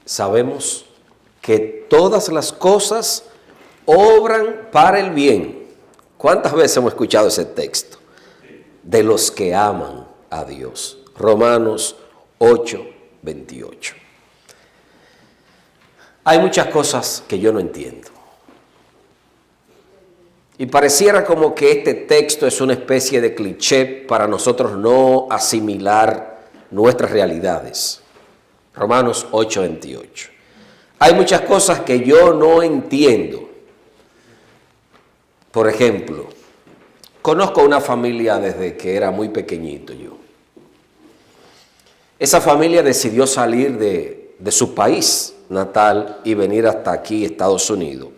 sabemos que todas las cosas obran para el bien. ¿Cuántas veces hemos escuchado ese texto? De los que aman a Dios. Romanos 8:28. Hay muchas cosas que yo no entiendo. Y pareciera como que este texto es una especie de cliché para nosotros no asimilar nuestras realidades. Romanos 8:28. Hay muchas cosas que yo no entiendo. Por ejemplo, conozco una familia desde que era muy pequeñito yo. Esa familia decidió salir de su país natal y venir hasta aquí, Estados Unidos,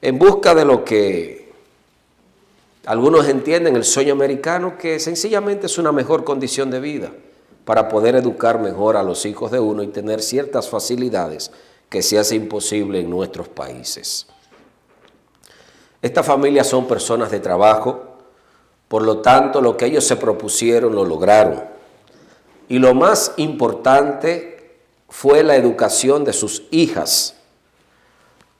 en busca de lo que algunos entienden el sueño americano, que sencillamente es una mejor condición de vida para poder educar mejor a los hijos de uno y tener ciertas facilidades que se hace imposible en nuestros países. Estas familias son personas de trabajo, por lo tanto lo que ellos se propusieron lo lograron. Y lo más importante fue la educación de sus hijas.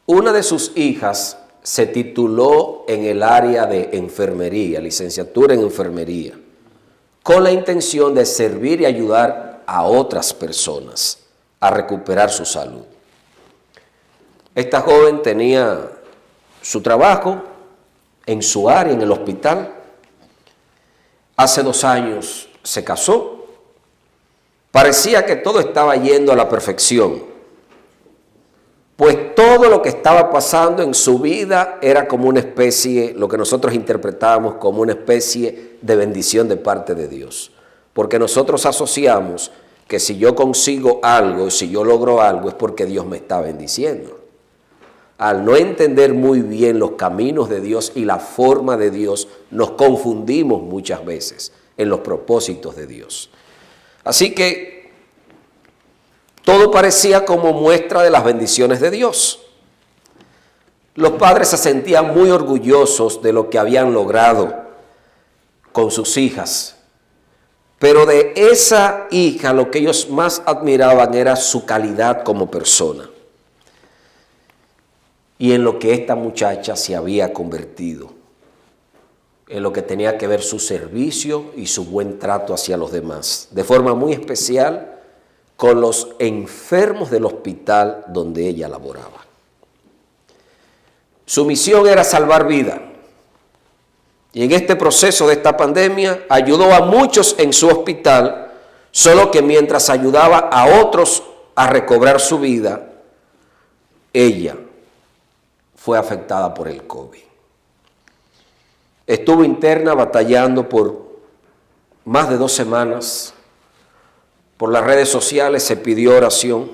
Una de sus hijas se tituló en el área de enfermería, licenciatura en enfermería, con la intención de servir y ayudar a otras personas a recuperar su salud. Esta joven tenía su trabajo en su área, en el hospital. Hace 2 años se casó. Parecía que todo estaba yendo a la perfección, pues todo lo que estaba pasando en su vida era como una especie, lo que nosotros interpretábamos como una especie de bendición de parte de Dios. Porque nosotros asociamos que si yo consigo algo, si yo logro algo, es porque Dios me está bendiciendo. Al no entender muy bien los caminos de Dios y la forma de Dios, nos confundimos muchas veces en los propósitos de Dios. Así que todo parecía como muestra de las bendiciones de Dios. Los padres se sentían muy orgullosos de lo que habían logrado con sus hijas, pero de esa hija lo que ellos más admiraban era su calidad como persona y en lo que esta muchacha se había convertido, en lo que tenía que ver su servicio y su buen trato hacia los demás, de forma muy especial con los enfermos del hospital donde ella laboraba. Su misión era salvar vida. Y en este proceso de esta pandemia ayudó a muchos en su hospital, solo que mientras ayudaba a otros a recobrar su vida, ella fue afectada por el COVID. Estuvo interna batallando por más de 2 semanas. Por las redes sociales se pidió oración.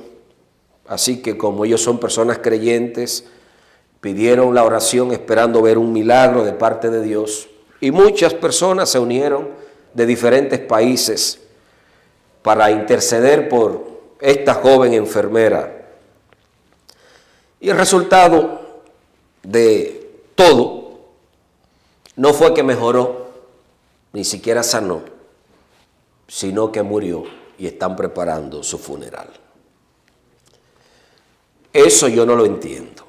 Así que como ellos son personas creyentes, pidieron la oración esperando ver un milagro de parte de Dios. Y muchas personas se unieron de diferentes países para interceder por esta joven enfermera. Y el resultado de todo no fue que mejoró, ni siquiera sanó, sino que murió y están preparando su funeral. Eso yo no lo entiendo.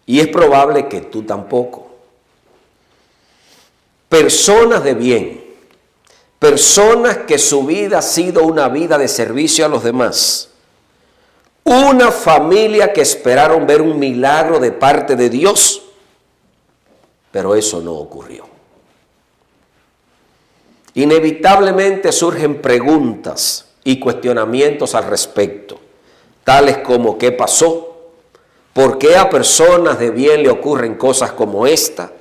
Y es probable que tú tampoco. Personas de bien, personas que su vida ha sido una vida de servicio a los demás, una familia que esperaron ver un milagro de parte de Dios, pero eso no ocurrió. Inevitablemente surgen preguntas y cuestionamientos al respecto, tales como ¿qué pasó? ¿Por qué a personas de bien le ocurren cosas como esta?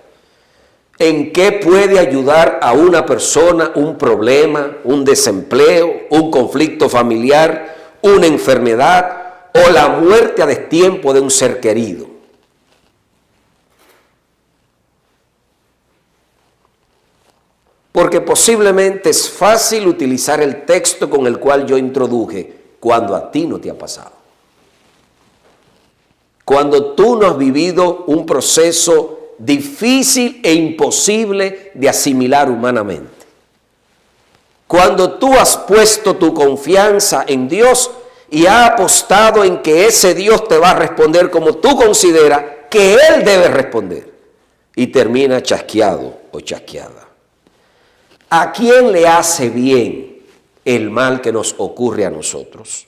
¿En qué puede ayudar a una persona un problema, un desempleo, un conflicto familiar, una enfermedad o la muerte a destiempo de un ser querido? Porque posiblemente es fácil utilizar el texto con el cual yo introduje cuando a ti no te ha pasado. Cuando tú no has vivido un proceso difícil e imposible de asimilar humanamente. Cuando tú has puesto tu confianza en Dios y ha apostado en que ese Dios te va a responder como tú consideras que Él debe responder, y termina chasqueado o chasqueada. ¿A quién le hace bien el mal que nos ocurre a nosotros?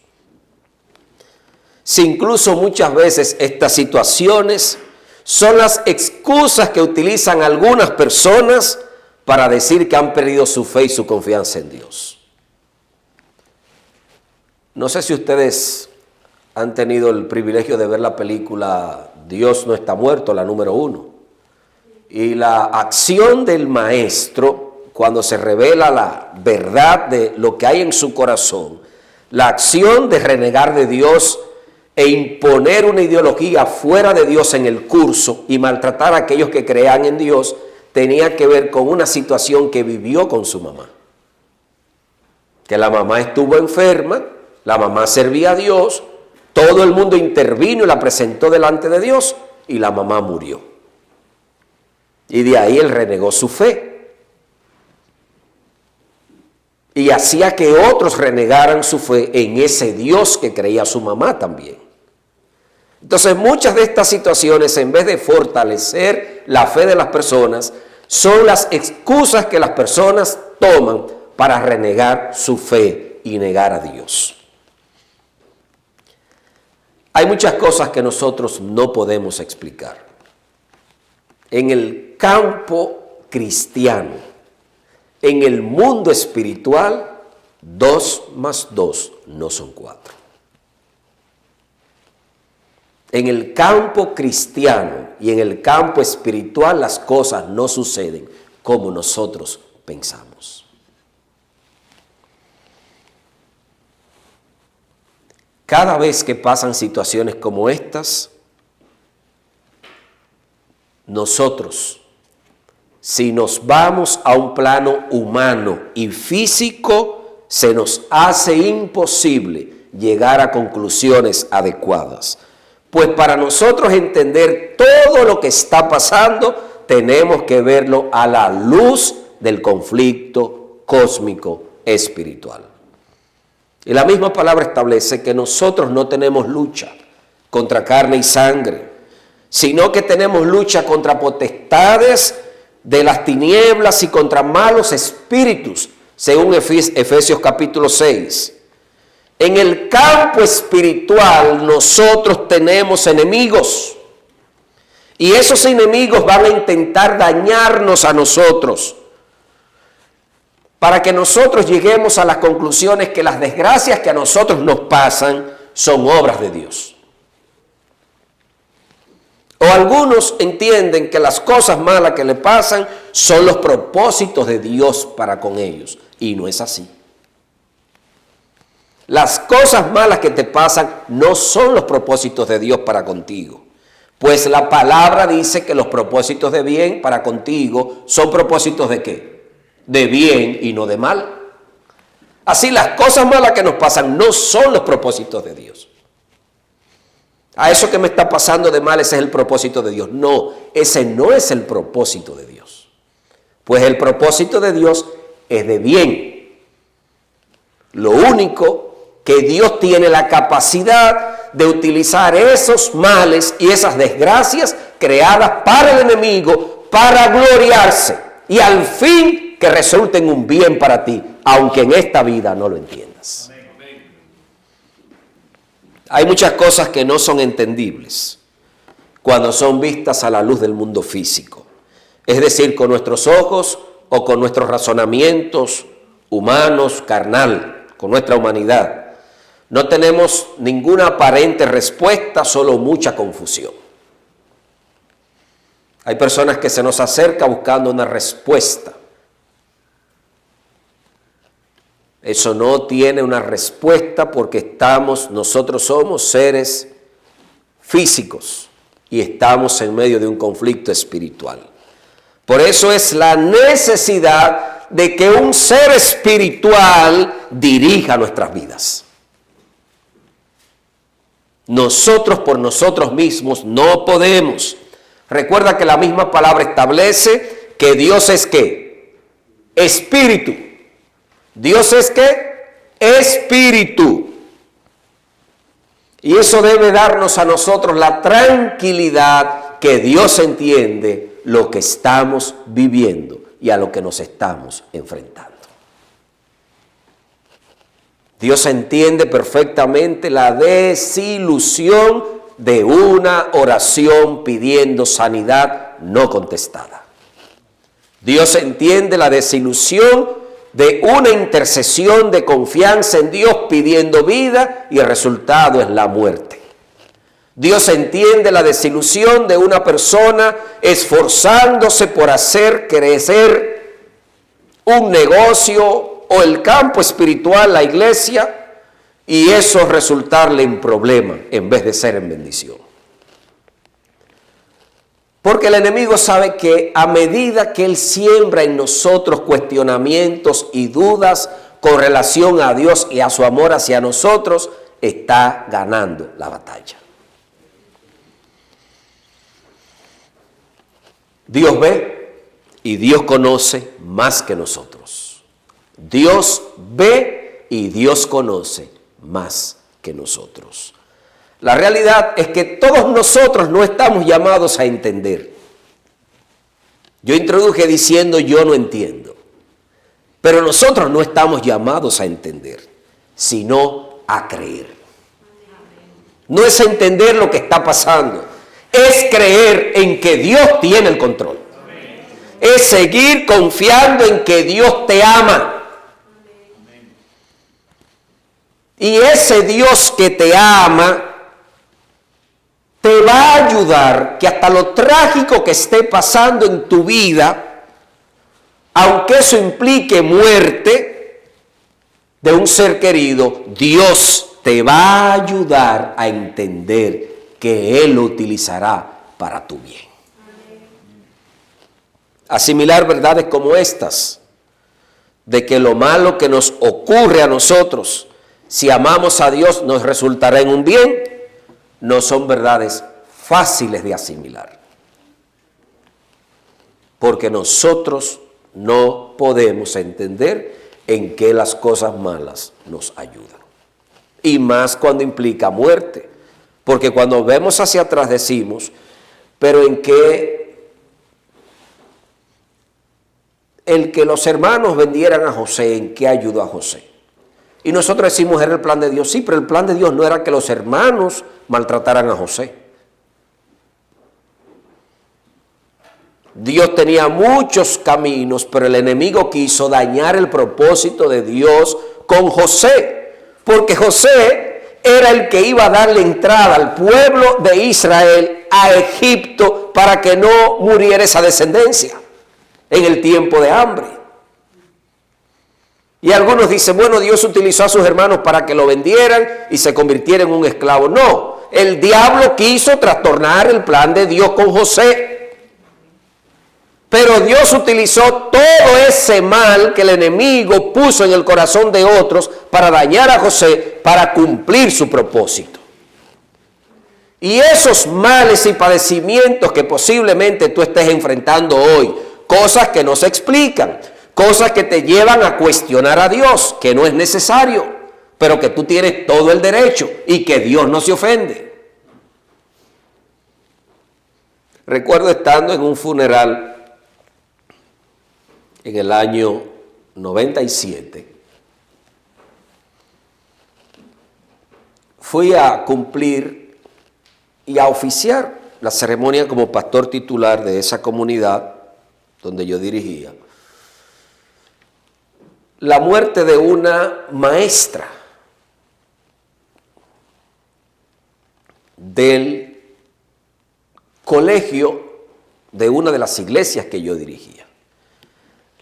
Si incluso muchas veces estas situaciones son las excusas que utilizan algunas personas para decir que han perdido su fe y su confianza en Dios. No sé si ustedes han tenido el privilegio de ver la película Dios no está muerto, la número 1. Y la acción del maestro, cuando se revela la verdad de lo que hay en su corazón, la acción de renegar de Dios e imponer una ideología fuera de Dios en el curso y maltratar a aquellos que crean en Dios, tenía que ver con una situación que vivió con su mamá. Que la mamá estuvo enferma, la mamá servía a Dios, todo el mundo intervino y la presentó delante de Dios y la mamá murió. Y de ahí él renegó su fe. Y hacía que otros renegaran su fe en ese Dios que creía su mamá también. Entonces muchas de estas situaciones, en vez de fortalecer la fe de las personas, son las excusas que las personas toman para renegar su fe y negar a Dios. Hay muchas cosas que nosotros no podemos explicar. En el campo cristiano, en el mundo espiritual, 2 más 2 no son 4. En el campo cristiano y en el campo espiritual las cosas no suceden como nosotros pensamos. Cada vez que pasan situaciones como estas, nosotros, si nos vamos a un plano humano y físico, se nos hace imposible llegar a conclusiones adecuadas. Pues para nosotros entender todo lo que está pasando, tenemos que verlo a la luz del conflicto cósmico espiritual. Y la misma palabra establece que nosotros no tenemos lucha contra carne y sangre, sino que tenemos lucha contra potestades de las tinieblas y contra malos espíritus, según Efesios capítulo 6. En el campo espiritual nosotros tenemos enemigos y esos enemigos van a intentar dañarnos a nosotros para que nosotros lleguemos a las conclusiones que las desgracias que a nosotros nos pasan son obras de Dios. O algunos entienden que las cosas malas que le pasan son los propósitos de Dios para con ellos y no es así. Las cosas malas que te pasan no son los propósitos de Dios para contigo. Pues la palabra dice que los propósitos de bien para contigo son propósitos ¿de qué? De bien y no de mal. Así las cosas malas que nos pasan no son los propósitos de Dios. A eso que me está pasando de mal, ese es el propósito de Dios. No, ese no es el propósito de Dios. Pues el propósito de Dios es de bien. Lo único que Dios tiene la capacidad de utilizar esos males y esas desgracias creadas para el enemigo, para gloriarse y al fin que resulten un bien para ti, aunque en esta vida no lo entiendas. Hay muchas cosas que no son entendibles cuando son vistas a la luz del mundo físico, es decir, con nuestros ojos o con nuestros razonamientos humanos, carnal, con nuestra humanidad. No tenemos ninguna aparente respuesta, solo mucha confusión. Hay personas que se nos acercan buscando una respuesta. Eso no tiene una respuesta porque nosotros somos seres físicos y estamos en medio de un conflicto espiritual. Por eso es la necesidad de que un ser espiritual dirija nuestras vidas. Nosotros por nosotros mismos no podemos. Recuerda que la misma palabra establece que Dios es ¿qué? Espíritu. Dios es ¿qué? Espíritu. Y eso debe darnos a nosotros la tranquilidad que Dios entiende lo que estamos viviendo y a lo que nos estamos enfrentando. Dios entiende perfectamente la desilusión de una oración pidiendo sanidad no contestada. Dios entiende la desilusión de una intercesión de confianza en Dios pidiendo vida y el resultado es la muerte. Dios entiende la desilusión de una persona esforzándose por hacer crecer un negocio o el campo espiritual, la iglesia, y eso resultarle en problema en vez de ser en bendición. Porque el enemigo sabe que a medida que él siembra en nosotros cuestionamientos y dudas con relación a Dios y a su amor hacia nosotros, está ganando la batalla. Dios ve y Dios conoce más que nosotros. Dios ve y Dios conoce más que nosotros. La realidad es que todos nosotros no estamos llamados a entender. Yo introduje diciendo yo no entiendo. Pero nosotros no estamos llamados a entender, sino a creer. No es entender lo que está pasando, es creer en que Dios tiene el control. Es seguir confiando en que Dios te ama. Y ese Dios que te ama te va a ayudar que hasta lo trágico que esté pasando en tu vida, aunque eso implique muerte de un ser querido, Dios te va a ayudar a entender que Él lo utilizará para tu bien. Asimilar verdades como estas, de que lo malo que nos ocurre a nosotros, si amamos a Dios, nos resultará en un bien, no son verdades fáciles de asimilar. Porque nosotros no podemos entender en qué las cosas malas nos ayudan. Y más cuando implica muerte. Porque cuando vemos hacia atrás decimos, pero en qué el que los hermanos vendieran a José, ¿en qué ayudó a José? Y nosotros decimos, era el plan de Dios. Sí, pero el plan de Dios no era que los hermanos maltrataran a José. Dios tenía muchos caminos, pero el enemigo quiso dañar el propósito de Dios con José. Porque José era el que iba a darle entrada al pueblo de Israel a Egipto para que no muriera esa descendencia en el tiempo de hambre. Y algunos dicen, bueno, Dios utilizó a sus hermanos para que lo vendieran y se convirtiera en un esclavo. No, el diablo quiso trastornar el plan de Dios con José. Pero Dios utilizó todo ese mal que el enemigo puso en el corazón de otros para dañar a José, para cumplir su propósito. Y esos males y padecimientos que posiblemente tú estés enfrentando hoy, cosas que no se explican, cosas que te llevan a cuestionar a Dios, que no es necesario, pero que tú tienes todo el derecho y que Dios no se ofende. Recuerdo estando en un funeral en el año 97. Fui a cumplir y a oficiar la ceremonia como pastor titular de esa comunidad donde yo dirigía. La muerte de una maestra del colegio de una de las iglesias que yo dirigía.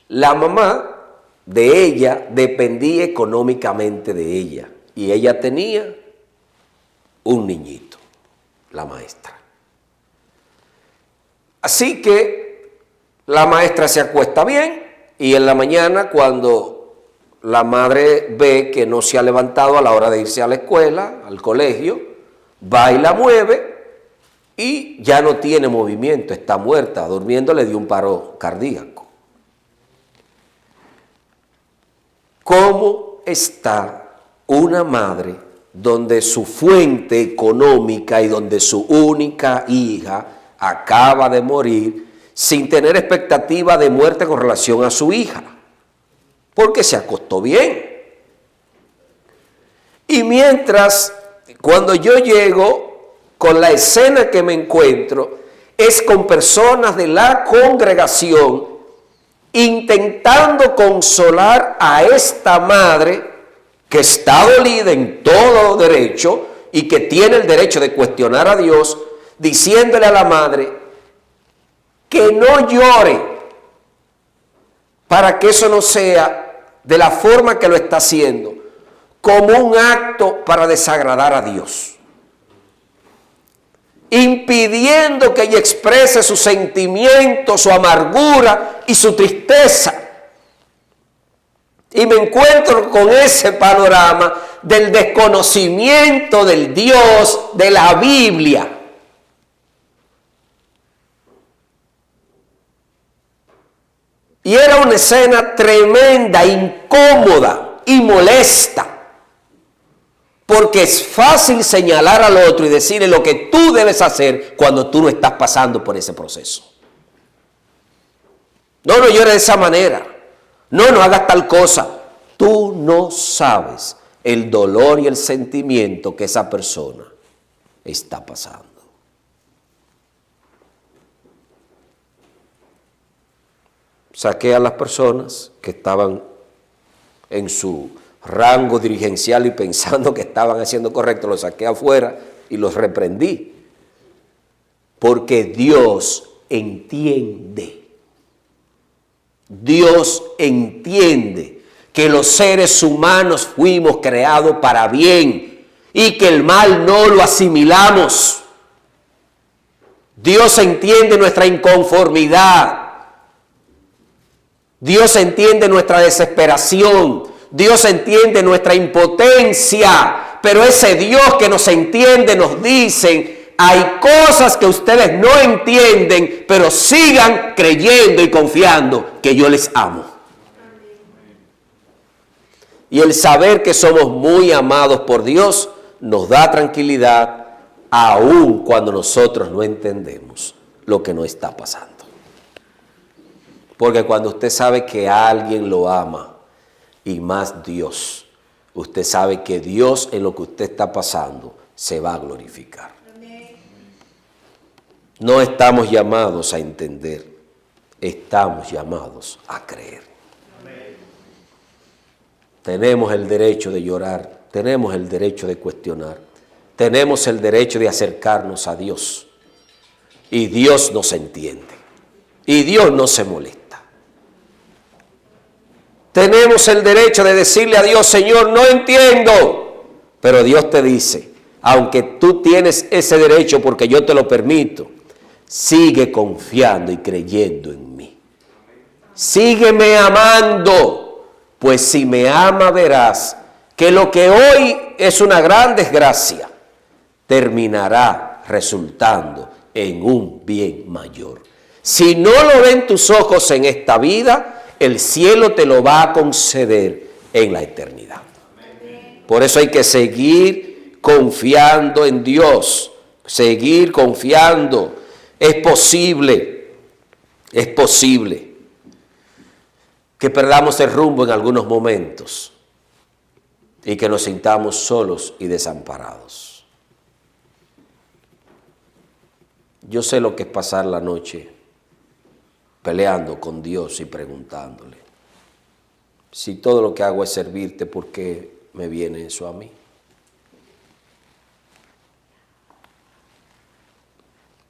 La mamá de ella dependía económicamente de ella y ella tenía un niñito, la maestra. Así que la maestra se acuesta bien y en la mañana cuando la madre ve que no se ha levantado a la hora de irse a la escuela, al colegio, va y la mueve y ya no tiene movimiento, está muerta, durmiendo, le dio un paro cardíaco. ¿Cómo está una madre donde su fuente económica y donde su única hija acaba de morir sin tener expectativa de muerte con relación a su hija, porque se acostó bien. Y mientras, cuando yo llego, con la escena que me encuentro, es con personas de la congregación intentando consolar a esta madre que está dolida en todo derecho y que tiene el derecho de cuestionar a Dios, diciéndole a la madre que no llore para que eso no sea de la forma que lo está haciendo, como un acto para desagradar a Dios, impidiendo que ella exprese sus sentimientos, su amargura y su tristeza. Y me encuentro con ese panorama del desconocimiento del Dios de la Biblia. Y era una escena tremenda, incómoda y molesta. Porque es fácil señalar al otro y decirle lo que tú debes hacer cuando tú no estás pasando por ese proceso. No llores de esa manera. No hagas tal cosa. Tú no sabes el dolor y el sentimiento que esa persona está pasando. Saqué a las personas que estaban en su rango dirigencial y pensando que estaban haciendo correcto, los saqué afuera y los reprendí. Porque Dios entiende. Dios entiende que los seres humanos fuimos creados para bien y que el mal no lo asimilamos. Dios entiende nuestra inconformidad. Dios entiende nuestra desesperación. Dios entiende nuestra impotencia. Pero ese Dios que nos entiende nos dice: hay cosas que ustedes no entienden, pero sigan creyendo y confiando que yo les amo. Y el saber que somos muy amados por Dios nos da tranquilidad, aun cuando nosotros no entendemos lo que nos está pasando. Porque cuando usted sabe que alguien lo ama, y más Dios, usted sabe que Dios en lo que usted está pasando se va a glorificar. No estamos llamados a entender, estamos llamados a creer. Tenemos el derecho de llorar, tenemos el derecho de cuestionar, tenemos el derecho de acercarnos a Dios. Y Dios nos entiende, y Dios no se molesta. Tenemos el derecho de decirle a Dios: Señor, no entiendo. Pero Dios te dice: aunque tú tienes ese derecho porque yo te lo permito, sigue confiando y creyendo en mí. Sígueme amando. Pues si me ama, verás que lo que hoy es una gran desgracia terminará resultando en un bien mayor. Si no lo ven tus ojos en esta vida, el cielo te lo va a conceder en la eternidad. Por eso hay que seguir confiando en Dios, seguir confiando. Es posible que perdamos el rumbo en algunos momentos y que nos sintamos solos y desamparados. Yo sé lo que es pasar la noche peleando con Dios y preguntándole: si todo lo que hago es servirte, ¿por qué me viene eso a mí?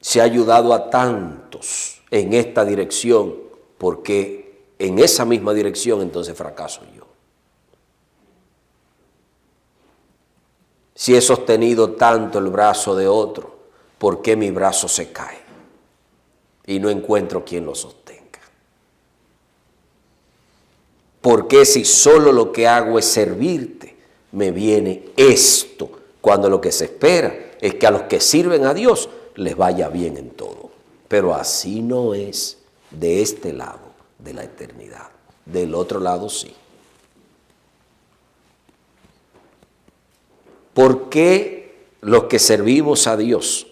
Si ha ayudado a tantos en esta dirección, ¿por qué en esa misma dirección entonces fracaso yo? Si he sostenido tanto el brazo de otro, ¿por qué mi brazo se cae y no encuentro quien lo sostenga? ¿Por qué si solo lo que hago es servirte, me viene esto, cuando lo que se espera es que a los que sirven a Dios les vaya bien en todo? Pero así no es de este lado de la eternidad. Del otro lado sí. ¿Por qué los que servimos a Dios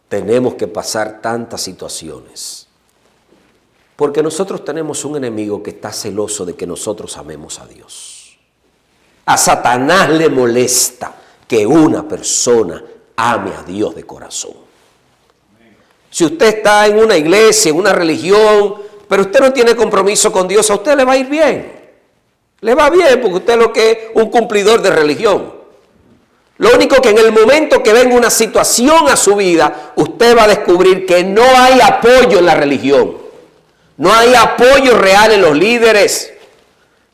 tenemos que pasar tantas situaciones? Porque nosotros tenemos un enemigo que está celoso de que nosotros amemos a Dios. A Satanás le molesta que una persona ame a Dios de corazón. Si usted está en una iglesia, en una religión, pero usted no tiene compromiso con Dios, a usted le va a ir bien. Le va bien porque usted es lo que es un cumplidor de religión. Lo único que en el momento que venga una situación a su vida, usted va a descubrir que no hay apoyo en la religión. No hay apoyo real en los líderes.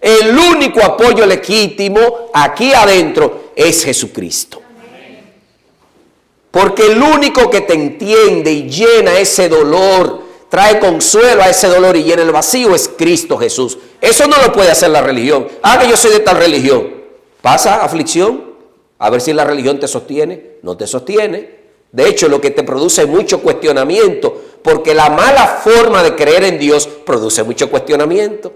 El único apoyo legítimo aquí adentro es Jesucristo. Porque el único que te entiende y llena ese dolor, trae consuelo a ese dolor y llena el vacío es Cristo Jesús. Eso no lo puede hacer la religión. Que yo soy de tal religión. Pasa aflicción, a ver si la religión te sostiene. No te sostiene. De hecho, lo que te produce mucho cuestionamiento, porque la mala forma de creer en Dios produce mucho cuestionamiento.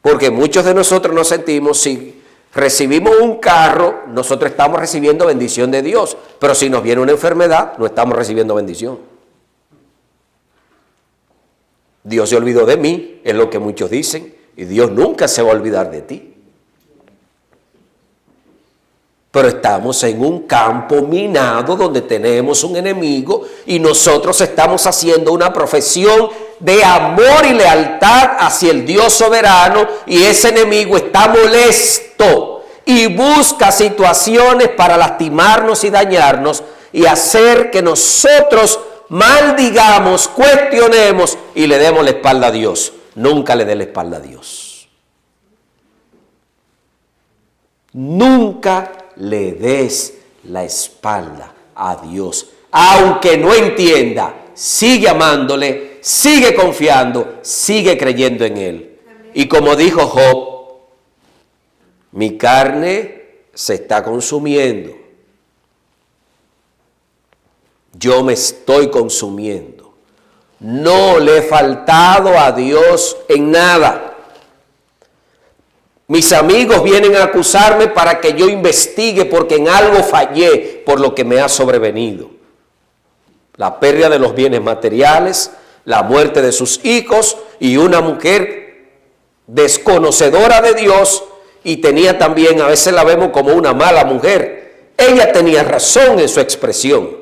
Porque muchos de nosotros nos sentimos, si recibimos un carro, nosotros estamos recibiendo bendición de Dios. Pero si nos viene una enfermedad, no estamos recibiendo bendición. Dios se olvidó de mí, es lo que muchos dicen, y Dios nunca se va a olvidar de ti. Pero estamos en un campo minado donde tenemos un enemigo y nosotros estamos haciendo una profesión de amor y lealtad hacia el Dios soberano, y ese enemigo está molesto y busca situaciones para lastimarnos y dañarnos y hacer que nosotros maldigamos, cuestionemos y le demos la espalda a Dios. Nunca le dé la espalda a Dios. Nunca le des la espalda a Dios. Aunque no entienda, sigue amándole, sigue confiando, sigue creyendo en Él. Y como dijo Job, mi carne se está consumiendo. Yo me estoy consumiendo. No le he faltado a Dios en nada. Mis amigos vienen a acusarme para que yo investigue porque en algo fallé por lo que me ha sobrevenido. La pérdida de los bienes materiales, la muerte de sus hijos y una mujer desconocedora de Dios, y tenía también, a veces la vemos como una mala mujer. Ella tenía razón en su expresión.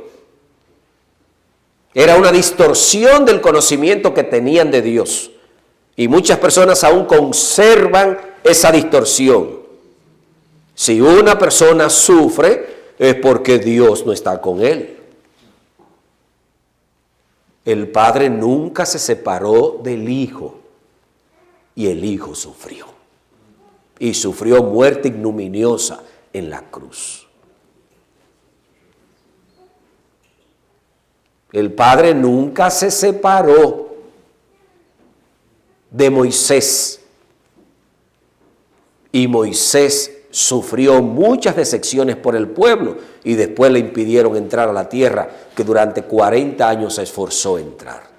Era una distorsión del conocimiento que tenían de Dios. Y muchas personas aún conservan esa distorsión. Si una persona sufre, es porque Dios no está con él. El Padre nunca se separó del Hijo, y el Hijo sufrió. Y sufrió muerte ignominiosa en la cruz. El Padre nunca se separó de Moisés. Y Moisés sufrió muchas decepciones por el pueblo y después le impidieron entrar a la tierra que durante 40 años se esforzó en entrar.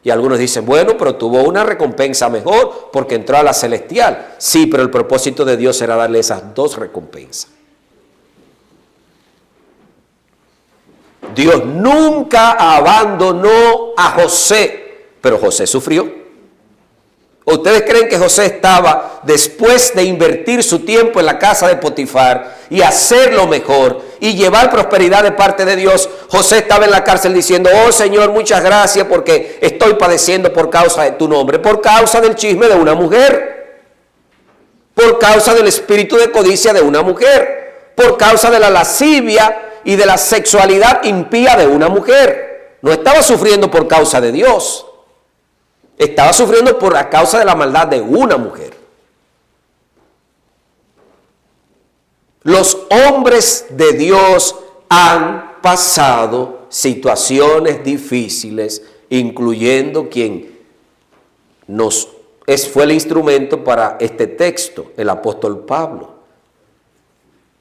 Y algunos dicen, bueno, pero tuvo una recompensa mejor porque entró a la celestial. Sí, pero el propósito de Dios era darle esas dos recompensas. Dios nunca abandonó a José, pero José sufrió. ¿Ustedes creen que José estaba, después de invertir su tiempo en la casa de Potifar y hacerlo mejor y llevar prosperidad de parte de Dios, José estaba en la cárcel diciendo, oh Señor, muchas gracias porque estoy padeciendo por causa de tu nombre, por causa del chisme de una mujer, por causa del espíritu de codicia de una mujer, por causa de la lascivia y de la sexualidad impía de una mujer? No estaba sufriendo por causa de Dios. Estaba sufriendo por la causa de la maldad de una mujer. Los hombres de Dios han pasado situaciones difíciles, incluyendo quien fue el instrumento para este texto, el apóstol Pablo,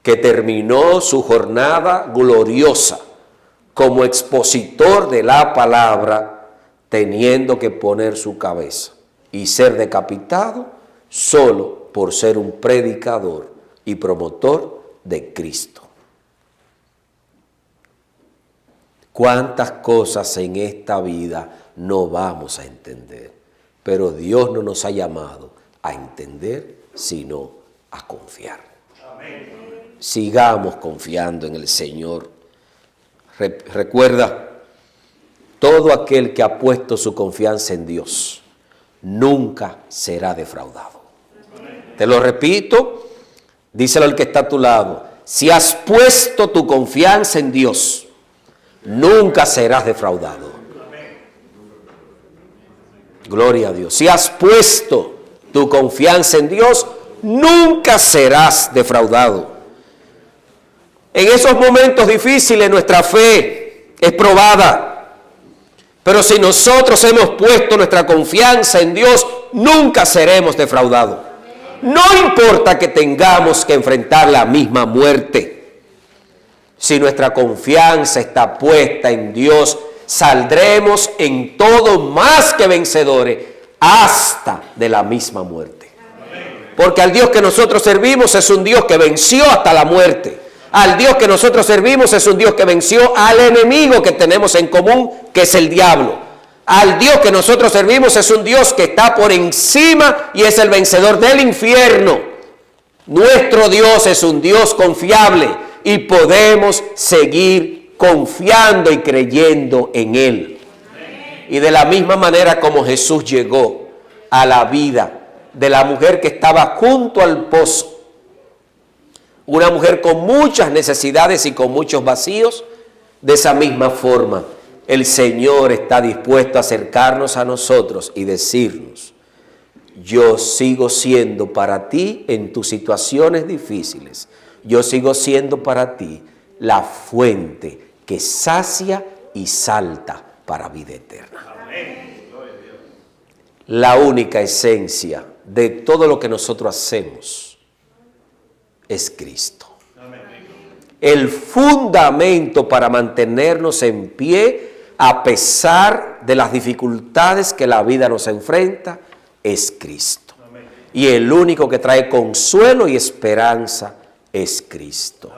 que terminó su jornada gloriosa como expositor de la palabra, teniendo que poner su cabeza y ser decapitado solo por ser un predicador y promotor de Cristo. ¿Cuántas cosas en esta vida no vamos a entender? Pero Dios no nos ha llamado a entender, sino a confiar. Amén. Sigamos confiando en el Señor. Recuerda, todo aquel que ha puesto su confianza en Dios nunca será defraudado. Amén. Te lo repito, díselo al que está a tu lado. Si has puesto tu confianza en Dios, nunca serás defraudado. Gloria a Dios. Si has puesto tu confianza en Dios, nunca serás defraudado. En esos momentos difíciles nuestra fe es probada. Pero si nosotros hemos puesto nuestra confianza en Dios, nunca seremos defraudados. No importa que tengamos que enfrentar la misma muerte. Si nuestra confianza está puesta en Dios, saldremos en todo más que vencedores hasta de la misma muerte. Porque al Dios que nosotros servimos es un Dios que venció hasta la muerte. Al Dios que nosotros servimos es un Dios que venció al enemigo que tenemos en común, que es el diablo. Al Dios que nosotros servimos es un Dios que está por encima y es el vencedor del infierno. Nuestro Dios es un Dios confiable y podemos seguir confiando y creyendo en Él. Y de la misma manera como Jesús llegó a la vida de la mujer que estaba junto al pozo, una mujer con muchas necesidades y con muchos vacíos, de esa misma forma el Señor está dispuesto a acercarnos a nosotros y decirnos: yo sigo siendo para ti en tus situaciones difíciles, yo sigo siendo para ti la fuente que sacia y salta para vida eterna. Amén. La única esencia de todo lo que nosotros hacemos es Cristo. El fundamento para mantenernos en pie a pesar de las dificultades que la vida nos enfrenta es Cristo. Y el único que trae consuelo y esperanza es Cristo.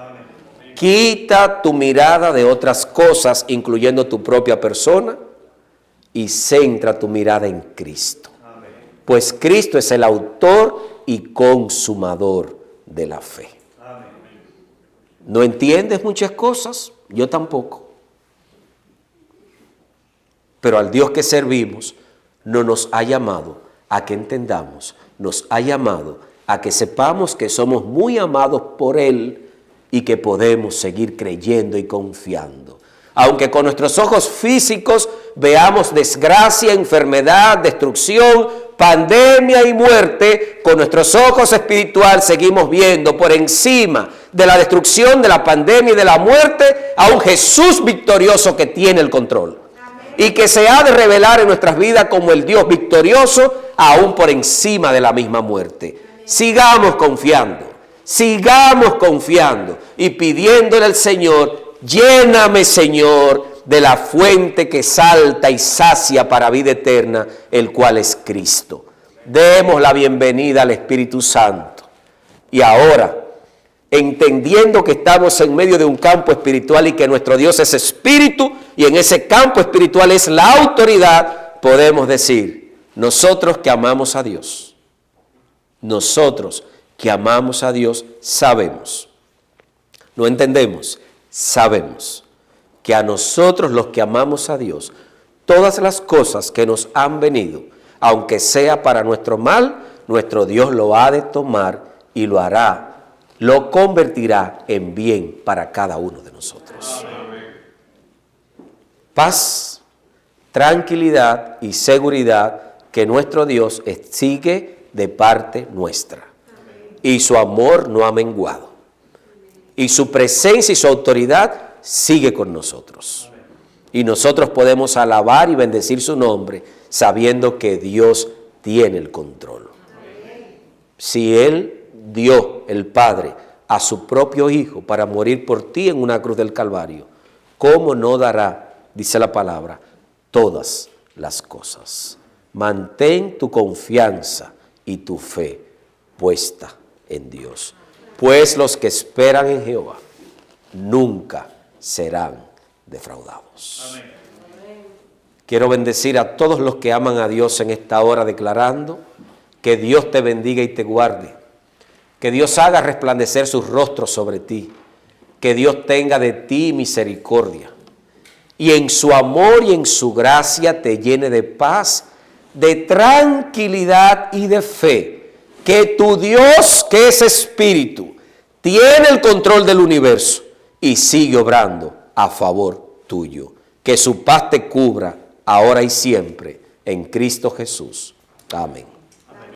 Quita tu mirada de otras cosas, incluyendo tu propia persona, y centra tu mirada en Cristo. Pues Cristo es el autor y consumador de la fe. ¿No entiendes muchas cosas? Yo tampoco. Pero al Dios que servimos no nos ha llamado a que entendamos, nos ha llamado a que sepamos que somos muy amados por Él y que podemos seguir creyendo y confiando. Aunque con nuestros ojos físicos veamos desgracia, enfermedad, destrucción, pandemia y muerte, con nuestros ojos espirituales seguimos viendo por encima de la destrucción, de la pandemia y de la muerte a un Jesús victorioso que tiene el control. Amén. Y que se ha de revelar en nuestras vidas como el Dios victorioso aún por encima de la misma muerte. Sigamos confiando y pidiéndole al Señor: lléname, Señor, de la fuente que salta y sacia para vida eterna, el cual es Cristo. Demos la bienvenida al Espíritu Santo. Y ahora, entendiendo que estamos en medio de un campo espiritual y que nuestro Dios es espíritu, y en ese campo espiritual es la autoridad, podemos decir: nosotros que amamos a Dios, sabemos, no entendemos, sabemos que a nosotros los que amamos a Dios, todas las cosas que nos han venido, aunque sea para nuestro mal, nuestro Dios lo ha de tomar y lo hará, lo convertirá en bien para cada uno de nosotros. Paz, tranquilidad y seguridad que nuestro Dios sigue de parte nuestra. Y su amor no ha menguado. Y su presencia y su autoridad sigue con nosotros. Y nosotros podemos alabar y bendecir su nombre sabiendo que Dios tiene el control. Si Él dio, el Padre, a su propio Hijo para morir por ti en una cruz del Calvario, ¿cómo no dará, dice la palabra, todas las cosas? Mantén tu confianza y tu fe puesta en Dios. Pues los que esperan en Jehová nunca serán defraudados. Amén. Quiero bendecir a todos los que aman a Dios en esta hora, declarando que Dios te bendiga y te guarde, que Dios haga resplandecer sus rostros sobre ti, que Dios tenga de ti misericordia y en su amor y en su gracia te llene de paz, de tranquilidad y de fe, que tu Dios, que es espíritu, tiene el control del universo y sigue obrando a favor tuyo. Que su paz te cubra ahora y siempre en Cristo Jesús. Amén.